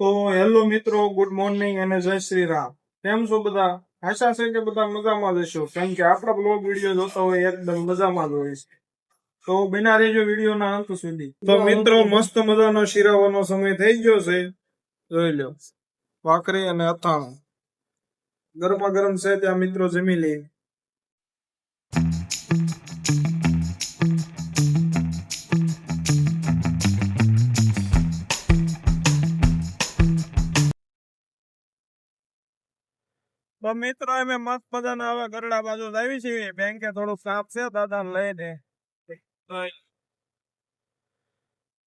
તો હેલો મિત્રો, good morning અને જય શ્રી રામ. કેમ છો બધા? આશા છે કે બધા મજામાં જ હશો, કેમ કે આપણા બ્લોગ વિડીયો જોતા હોય એકદમ મજામાં જ હોય છે. તો બના રહેજો વિડીયોના અંત સુધી. તો મિત્રો, મસ્ત મજાનો શીરાવાનો સમય થઈ ગયો છે. જોઈ લો, ભાખરી અને અથાણું ગરમા ગરમ છે ત્યાં મિત્રો જમી લે. તો મિત્રો અમે મસ્ત મજાના હવે ગરડા બાજુ આવી છીએ. બેંકે થોડું સાફ છે દાદાને લઈને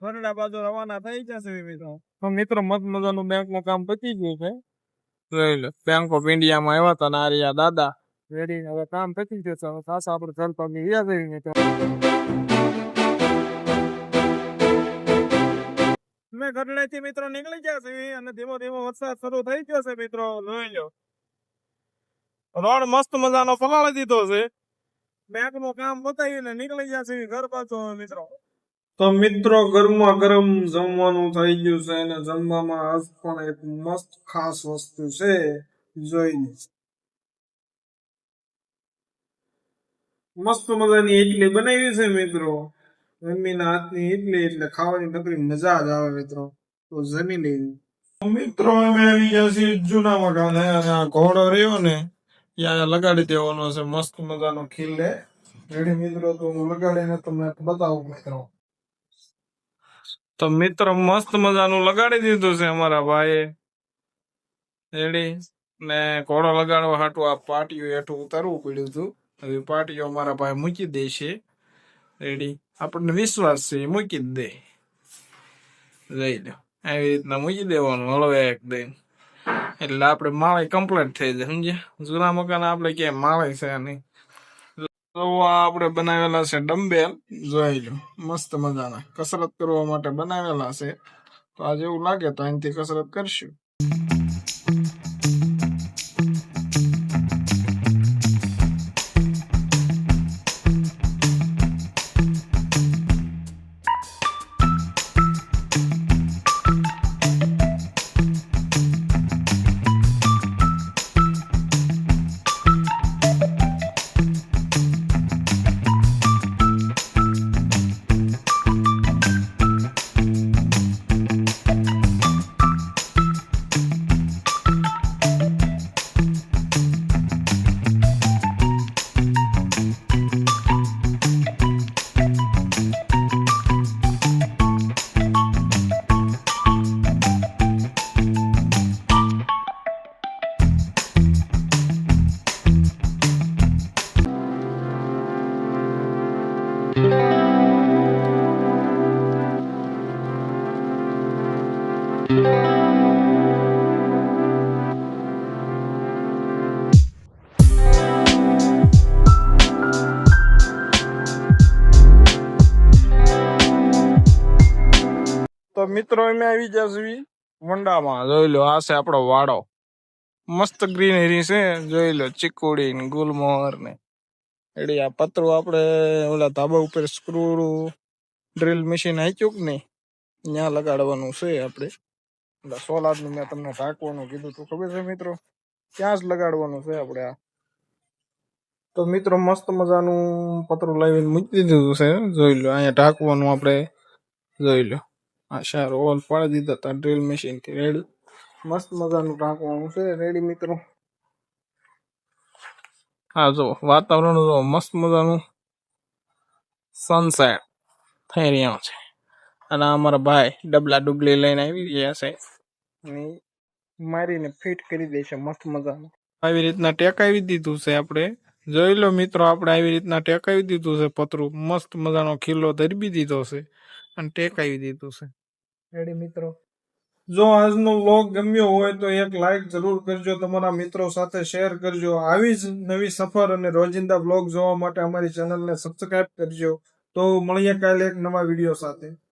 ગરડા બાજુ રવાના થઈ જશે મિત્રો. તો મિત્રો મસ્ત મજાનું બેંક નું કામ પતી ગયું છે. જોઈ લો, બેંક ઓફ ઇન્ડિયામાં આવ્યા હતા નારિયા દાદા રેડી. હવે કામ પતી ગયું છે. હવે ખાસ આપણે ચાલતા ગયા જઈએ મિત્રો. મેં ગરડેથી મિત્રો નીકળી ગયા છે અને ધીમો ધીમો વરસાદ શરૂ થઈ ગયો છે મિત્રો. જોઈ લો, રોડ મસ્ત મજાનો પલાળી દીધો છે. બેંક નું કામ બતાવીને નીકળી ગયા છે ઘર પાછો મિત્રો. તો મિત્રો ગરમા ગરમ જમવાનું થઈ ગયું છે અને જમવામાં આજ પણ એક મસ્ત ખાસ વસ્તુ છે. જોઈ મસ્ત મજાની ઇડલી બનાવી છે મિત્રો. મમ્મીના હાથની ઇડલી એટલે ખાવાની નકરી મજા જ આવે મિત્રો. તો જમી લેવી. મિત્રો અમે આવી ગયા છીએ જૂના મકાને અને આ ઘોડો રહ્યો ને ત્યાં લગાડી દેવાનો છે મસ્ત મજાનો ખીલે રેડી મિત્રો. તો હું લગાડીને તમને બતાવું મિત્રો. તો મિત્રો મસ્ત મજાનું લગાડી દીધું છે અમારા ભાઈએ રેડી. ને ઘોડો લગાડવા હાટું આ પાટીઓ હેઠું ઉતારવું પડ્યું હતું. હવે પાટીઓ અમારા ભાઈ મૂકી દે છે રેડી. આપણને વિશ્વાસ છે એ મૂકી જ દે. જઈ લો, આવી રીતના મૂકી દેવાનું હળવે એક દે એટલે આપણે માળે કમ્પ્લીટ થઈ જાય સમજ્યા. જૂના મકાન આપણે ક્યાંય માળે છે નહીં. તો આપણે બનાવેલા છે ડમ્બેલ. જોઈ લો, મસ્ત મજાના કસરત કરવા માટે બનાવેલા છે. તો આજે એવું લાગે તો અહીંથી કસરત કરશું. તો મિત્રો અમે આવી ગયા છીએ વંડામાં. જોઈ લો, આ છે આપણો વાડો. મસ્ત ગ્રીનરી છે. જોઈ લો, ચીકુડી ને ગુલમોહર ને એડી. આ પતરું આપણે ઓલા ધાબા ઉપર સ્ક્રૂ ડ્રીલ મશીન હાચ્યું કે નહીં ત્યાં લગાડવાનું છે આપણે. એટલે સોલાર નું મેં તમને ઢાંકવાનું કીધું તું ખબર છે મિત્રો, ત્યાં જ લગાડવાનું છે આપણે આ. તો મિત્રો મસ્ત મજાનું પતરું લાવીને મૂકી દીધું છે. જોઈ લો, અહીંયા ઢાંકવાનું આપણે. જોઈ લો, આ સારો ઓલ પાડી દીધા હતા ડ્રીલ મશીન થી રેડી. મસ્ત મજાનું ઢાંકવાનું છે રેડી મિત્રો. હા જો વાતાવરણ જો મસ્ત મજાનું સનસેટ થઈ રહ્યો છે. અને અમારા ભાઈ ડબલા ડુબલી લઈને આવી ગયા છે. મારીને ફિટ કરી દે છે મસ્ત મજાનું. આવી રીતના ટેકાવી દીધું છે આપણે. જોઈ લો મિત્રો, આપણે આવી રીતના ટેકાવી દીધું છે પતરું. મસ્ત મજાનો ખીલો ધરબી દીધો છે અને ટેકાવી દીધું છે રેડી મિત્રો. જો આજનો વ્લોગ ગમ્યો હોય તો એક લાઈક જરૂર કરજો. તમારા મિત્રો સાથે શેર કરજો. આવી જ નવી સફર અને રોજિંદા વ્લોગ જોવા માટે અમારી ચેનલને સબસ્ક્રાઇબ કરજો. તો મળીએ કાલે એક નવા વિડીયો સાથે.